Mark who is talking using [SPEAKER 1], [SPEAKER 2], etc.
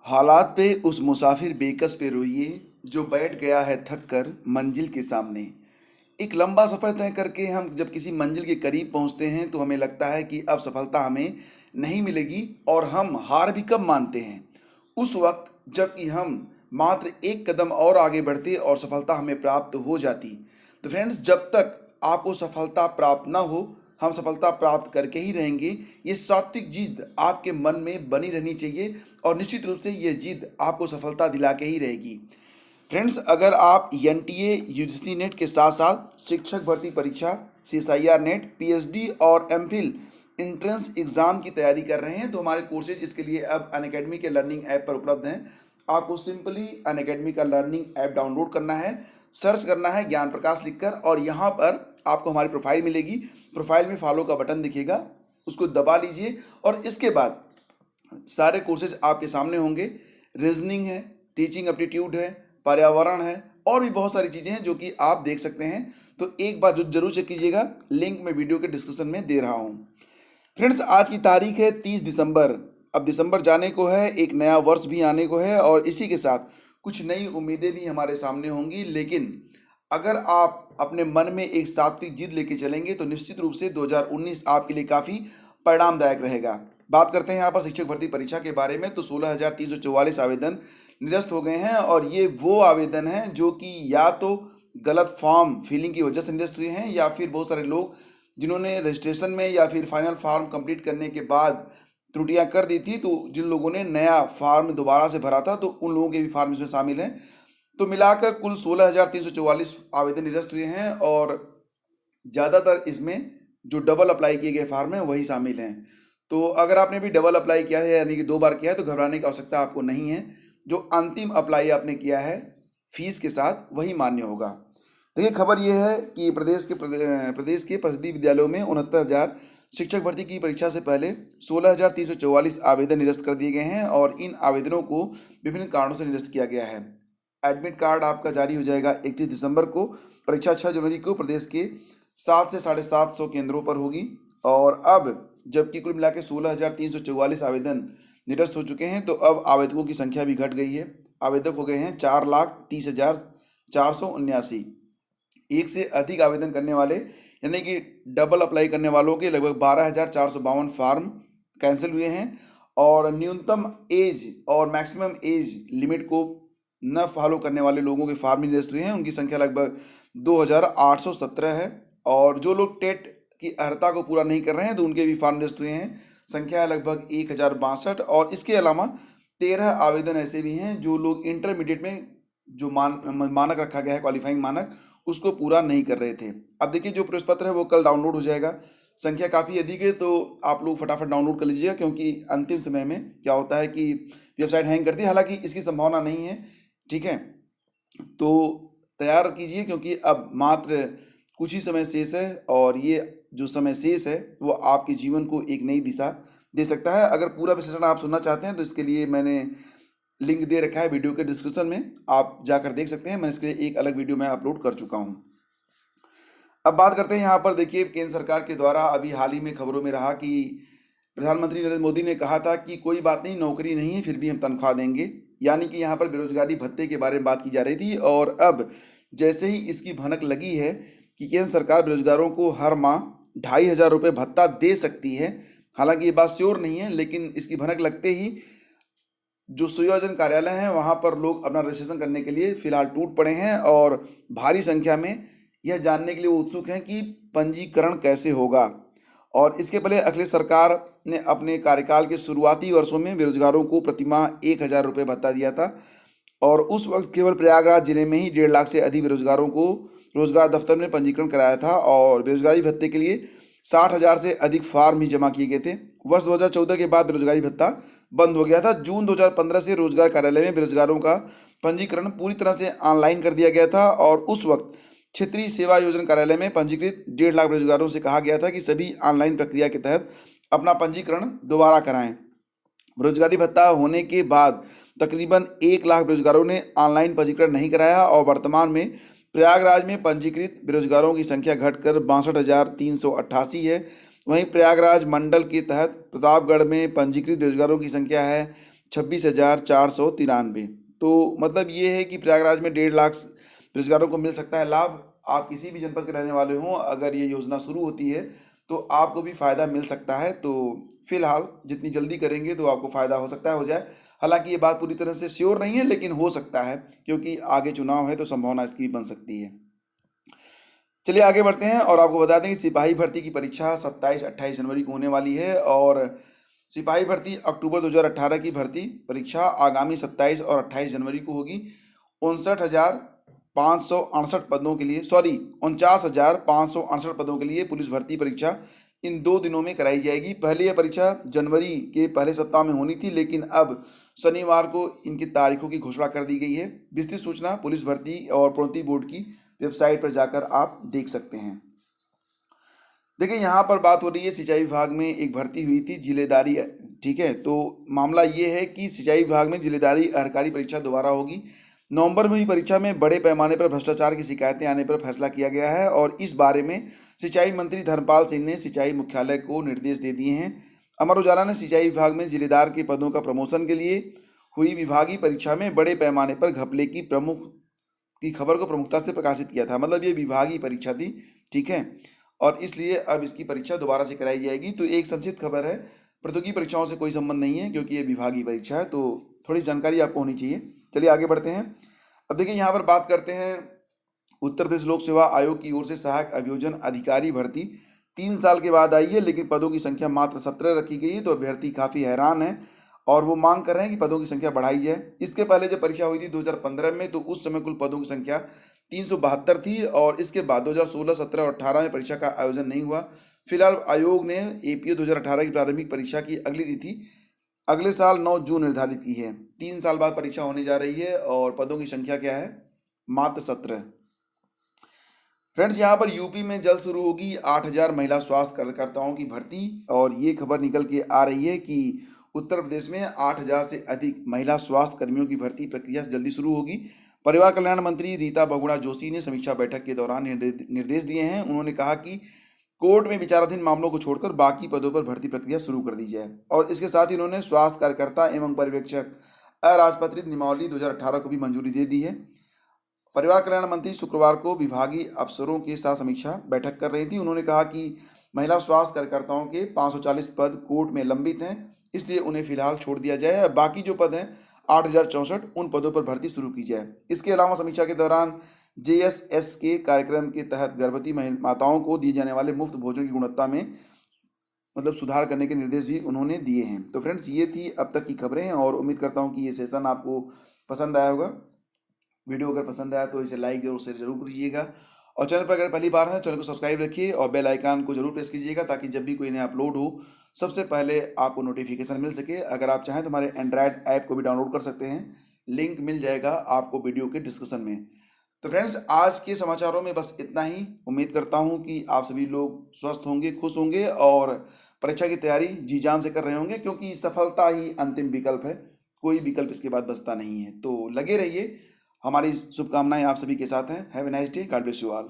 [SPEAKER 1] हालात पे उस मुसाफिर बेकस पे रोइए जो बैठ गया है थक कर मंजिल के सामने। एक लंबा सफ़र तय करके हम जब किसी मंजिल के करीब पहुंचते हैं तो हमें लगता है कि अब सफलता हमें नहीं मिलेगी और हम हार भी कब मानते हैं, उस वक्त जबकि हम मात्र एक कदम और आगे बढ़ते और सफलता हमें प्राप्त हो जाती। तो फ्रेंड्स, जब तक आपको सफलता प्राप्त ना हो, हम सफलता प्राप्त करके ही रहेंगे। ये सात्विक जिद आपके मन में बनी रहनी चाहिए और निश्चित रूप से ये जिद आपको सफलता दिला के ही रहेगी। फ्रेंड्स, अगर आप एनटीए यूजीसी नेट के साथ साथ शिक्षक भर्ती परीक्षा, सीएसआईआर नेट, पीएचडी और एमफिल एंट्रेंस एग्जाम की तैयारी कर रहे हैं तो हमारे कोर्सेज इसके लिए अब अनअकैडमी के लर्निंग ऐप पर उपलब्ध हैं। आपको सिंपली अनअकैडमी का लर्निंग ऐप डाउनलोड करना है, सर्च करना है ज्ञान प्रकाश लिखकर और यहाँ पर आपको हमारी प्रोफाइल मिलेगी। प्रोफाइल में फॉलो का बटन दिखेगा, उसको दबा लीजिए और इसके बाद सारे कोर्सेज आपके सामने होंगे। रीजनिंग है, टीचिंग एप्टीट्यूड है, पर्यावरण है और भी बहुत सारी चीज़ें हैं जो कि आप देख सकते हैं। तो एक बार जो जरूर चेक कीजिएगा, लिंक मैं वीडियो के डिस्क्रिप्शन में दे रहा हूँ। फ्रेंड्स, आज की तारीख है 30 दिसंबर। अब दिसंबर जाने को है, एक नया वर्ष भी आने को है और इसी के साथ कुछ नई उम्मीदें भी हमारे सामने होंगी। लेकिन अगर आप अपने मन में एक सात्विक जिद लेके चलेंगे तो निश्चित रूप से 2019 आपके लिए काफ़ी परिणामदायक रहेगा। बात करते हैं यहाँ पर शिक्षक भर्ती परीक्षा के बारे में। तो 16,344 आवेदन निरस्त हो गए हैं और ये वो आवेदन हैं जो कि या तो गलत फॉर्म फिलिंग की वजह से निरस्त हुए हैं या फिर बहुत सारे लोग जिन्होंने रजिस्ट्रेशन में या फिर फाइनल फॉर्म कंप्लीट करने के बाद त्रुटियां कर दी थी, तो जिन लोगों ने नया फॉर्म दोबारा से भरा था तो उन लोगों के भी फॉर्म इसमें शामिल हैं। तो मिलाकर कुल 16,344 आवेदन निरस्त हुए हैं और ज़्यादातर इसमें जो डबल अप्लाई किए गए फार्म हैं वही शामिल हैं। तो अगर आपने भी डबल अप्लाई किया है यानी कि 2 बार किया है तो घबराने की आवश्यकता आपको नहीं है। जो अंतिम अप्लाई आपने किया है फीस के साथ वही मान्य होगा। देखिए, खबर यह है कि प्रदेश के प्रसिद्धि विद्यालयों में 69,000 शिक्षक भर्ती की परीक्षा से पहले 16,344 आवेदन निरस्त कर दिए गए हैं और इन आवेदनों को विभिन्न कारणों से निरस्त किया गया है। एडमिट कार्ड आपका जारी हो जाएगा 31 दिसंबर को। परीक्षा 6 जनवरी को प्रदेश के 7 से 750 केंद्रों पर होगी और अब जबकि कुल मिला के 16,344 आवेदन निरस्त हो चुके हैं तो अब आवेदकों की संख्या भी घट गई है। आवेदक हो गए हैं 4,30,479। एक से अधिक आवेदन करने वाले यानी कि डबल अप्लाई करने वालों के लगभग 12,452 फार्म कैंसिल हुए हैं और न्यूनतम एज और मैक्सिमम एज लिमिट को न फॉलो करने वाले लोगों के फार्म निरस्त हुए हैं। उनकी संख्या लगभग 2,817 है और जो लोग टेट की अर्हता को पूरा नहीं कर रहे हैं तो उनके भी फार्म निरस्त हुए हैं। संख्या है लगभग 1,062 और इसके अलावा 13 आवेदन ऐसे भी हैं जो लोग इंटरमीडिएट में जो मानक रखा गया है, क्वालिफाइंग मानक, उसको पूरा नहीं कर रहे थे। अब देखिए, जो प्रवेश पत्र है वो कल डाउनलोड हो जाएगा। संख्या काफ़ी अधिक है तो आप लोग फटाफट डाउनलोड कर लीजिएगा क्योंकि अंतिम समय में क्या होता है कि वेबसाइट हैंग करती है, हालांकि इसकी संभावना नहीं है। ठीक है, तो तैयार कीजिए क्योंकि अब मात्र कुछ ही समय शेष है और ये जो समय शेष है वो आपके जीवन को एक नई दिशा दे सकता है। अगर पूरा विश्लेषण आप सुनना चाहते हैं तो इसके लिए मैंने लिंक दे रखा है वीडियो के डिस्क्रिप्शन में, आप जाकर देख सकते हैं। मैं इसके लिए एक अलग वीडियो मैं अपलोड कर चुका हूँ। अब बात करते हैं यहाँ पर। देखिए, केंद्र सरकार के द्वारा अभी हाल ही में खबरों में रहा कि प्रधानमंत्री नरेंद्र मोदी ने कहा था कि कोई बात नहीं, नौकरी नहीं है फिर भी हम तनख्वाह देंगे। यानी कि यहाँ पर बेरोजगारी भत्ते के बारे में बात की जा रही थी और अब जैसे ही इसकी भनक लगी है कि केंद्र सरकार बेरोजगारों को हर माह 2,500 रुपये भत्ता दे सकती है। हालांकि ये बात श्योर नहीं है, लेकिन इसकी भनक लगते ही जो सुयोजन कार्यालय हैं वहाँ पर लोग अपना रजिस्ट्रेशन करने के लिए फिलहाल टूट पड़े हैं और भारी संख्या में यह जानने के लिए वो उत्सुक हैं कि पंजीकरण कैसे होगा। और इसके पहले अखिलेश सरकार ने अपने कार्यकाल के शुरुआती वर्षों में बेरोजगारों को प्रतिमाह 1,000 रुपये भत्ता दिया था और उस वक्त केवल प्रयागराज जिले में ही 1.5 लाख से अधिक बेरोजगारों को रोजगार दफ्तर में पंजीकरण कराया था और बेरोजगारी भत्ते के लिए 60,000 से अधिक फॉर्म ही जमा किए गए थे। वर्ष 2014 के बाद बेरोजगारी भत्ता बंद हो गया था। जून 2015 से रोजगार कार्यालय में बेरोजगारों का पंजीकरण पूरी तरह से ऑनलाइन कर दिया गया था और उस वक्त क्षेत्रीय सेवा योजना कार्यालय में पंजीकृत 1.5 लाख बेरोजगारों से कहा गया था कि सभी ऑनलाइन प्रक्रिया के तहत अपना पंजीकरण दोबारा कराएं। बेरोजगारी भत्ता होने के बाद तकरीबन 1 लाख बेरोजगारों ने ऑनलाइन पंजीकरण नहीं कराया और वर्तमान में प्रयागराज में पंजीकृत बेरोजगारों की संख्या घटकर 62,388 है। वहीं प्रयागराज मंडल के तहत प्रतापगढ़ में पंजीकृत बेरोजगारों की संख्या है 26,493। तो मतलब ये है कि प्रयागराज में 1.5 लाख बेरोजगारों को मिल सकता है लाभ। आप किसी भी जनपद के रहने वाले हों, अगर ये योजना शुरू होती है तो आपको भी फ़ायदा मिल सकता है। तो फिलहाल जितनी जल्दी करेंगे तो आपको फ़ायदा हो सकता है हो जाए। हालांकि ये बात पूरी तरह से श्योर नहीं है, लेकिन हो सकता है, क्योंकि आगे चुनाव है तो संभावना इसकी भी बन सकती है। चलिए आगे बढ़ते हैं और आपको बता दें कि सिपाही भर्ती की परीक्षा 27-28 जनवरी को होने वाली है। और सिपाही भर्ती अक्टूबर 2018 की भर्ती परीक्षा आगामी 27 और 28 जनवरी को होगी। 59,568 पदों के लिए, सॉरी 49,568 पदों के लिए पुलिस भर्ती परीक्षा इन 2 दिनों में कराई जाएगी। पहले यह परीक्षा जनवरी के पहले सप्ताह में होनी थी, लेकिन अब शनिवार को इनकी तारीखों की घोषणा कर दी गई है। विस्तृत सूचना पुलिस भर्ती और प्रोन्नति बोर्ड की वेबसाइट पर जाकर आप देख सकते हैं। देखिए यहाँ पर बात हो रही है, सिंचाई विभाग में एक भर्ती हुई थी जिलेदारी, ठीक है। तो मामला ये है कि सिंचाई विभाग में जिलेदारी अधिकारी परीक्षा दोबारा होगी। नवंबर में हुई परीक्षा में बड़े पैमाने पर भ्रष्टाचार की शिकायतें आने पर फैसला किया गया है और इस बारे में सिंचाई मंत्री धर्मपाल सिंह ने सिंचाई मुख्यालय को निर्देश दे दिए हैं। अमर उजाला ने सिंचाई विभाग में जिलेदार के पदों का प्रमोशन के लिए हुई विभागीय परीक्षा में बड़े पैमाने पर घपले की खबर को प्रमुखता से प्रकाशित किया था। मतलब ये विभागीय परीक्षा थी, ठीक है, और इसलिए अब इसकी परीक्षा दोबारा से कराई जाएगी। तो एक संक्षिप्त खबर है, प्रतियोगी परीक्षाओं से कोई संबंध नहीं है क्योंकि ये विभागीय परीक्षा है, तो थोड़ी जानकारी आपको होनी चाहिए। चलिए आगे बढ़ते हैं। अब देखिए यहाँ पर बात करते हैं उत्तर प्रदेश लोक सेवा आयोग की ओर से सहायक अभियोजन अधिकारी भर्ती 3 साल के बाद आई है, लेकिन पदों की संख्या मात्र 17 रखी गई है। तो अभ्यर्थी काफ़ी हैरान है और वो मांग कर रहे हैं कि पदों की संख्या बढ़ाई जाए। इसके पहले जब परीक्षा हुई थी 2015 में, तो उस समय कुल पदों की संख्या 372 थी और इसके बाद 2016, 17 और 18 में परीक्षा का आयोजन नहीं हुआ। फिलहाल आयोग ने एपीओ 2018 की प्रारंभिक परीक्षा की अगली तिथि अगले साल 9 जून निर्धारित की है। 3 साल बाद परीक्षा होने जा रही है और पदों की संख्या क्या है, मात्र 17। फ्रेंड्स यहाँ पर यूपी में जल्द शुरू होगी 8,000 महिला स्वास्थ्य कार्यकर्ताओं की भर्ती और ये खबर निकल के आ रही है कि उत्तर प्रदेश में 8,000 से अधिक महिला स्वास्थ्य कर्मियों की भर्ती प्रक्रिया जल्दी शुरू होगी। परिवार कल्याण मंत्री रीता बहुगुणा जोशी ने समीक्षा बैठक के दौरान निर्देश दिए हैं। उन्होंने कहा कि कोर्ट में विचाराधीन मामलों को छोड़कर बाकी पदों पर भर्ती प्रक्रिया शुरू कर दी जाए और इसके साथ ही उन्होंने स्वास्थ्य कार्यकर्ता एवं पर्यवेक्षक अराजपत्रित नियमावली 2018 को भी मंजूरी दे दी है। परिवार कल्याण मंत्री शुक्रवार को विभागीय अफसरों के साथ समीक्षा बैठक कर रही थी। उन्होंने कहा कि महिला स्वास्थ्य कार्यकर्ताओं के 540 पद कोर्ट में लंबित हैं, इसलिए उन्हें फिलहाल छोड़ दिया जाए। बाकी जो पद हैं 8,064, उन पदों पर भर्ती शुरू की जाए। इसके अलावा समीक्षा के दौरान JSS के कार्यक्रम के तहत गर्भवती माताओं को दिए जाने वाले मुफ्त भोजन की गुणवत्ता में मतलब सुधार करने के निर्देश भी उन्होंने दिए हैं। तो फ्रेंड्स ये थी अब तक की खबरें और उम्मीद करता हूँ कि ये सेशन आपको पसंद आया होगा। वीडियो अगर पसंद आया तो इसे लाइक और शेयर जरूर कीजिएगा और चैनल पर अगर पहली बार है चैनल को सब्सक्राइब रखिए और बेल आइकन को जरूर प्रेस कीजिएगा ताकि जब भी कोई नया अपलोड हो सबसे पहले आपको नोटिफिकेशन मिल सके। अगर आप चाहें तो हमारे एंड्रॉयड ऐप को भी डाउनलोड कर सकते हैं, लिंक मिल जाएगा आपको वीडियो के डिस्क्रिप्शन में। तो फ्रेंड्स आज के समाचारों में बस इतना ही। उम्मीद करता हूं कि आप सभी लोग स्वस्थ होंगे, खुश होंगे और परीक्षा की तैयारी जी जान से कर रहे होंगे, क्योंकि सफलता ही अंतिम विकल्प है, कोई विकल्प इसके बाद बचता नहीं है। तो लगे रहिए, हमारी शुभकामनाएं आप सभी के साथ हैं। Have a nice day, God bless you all.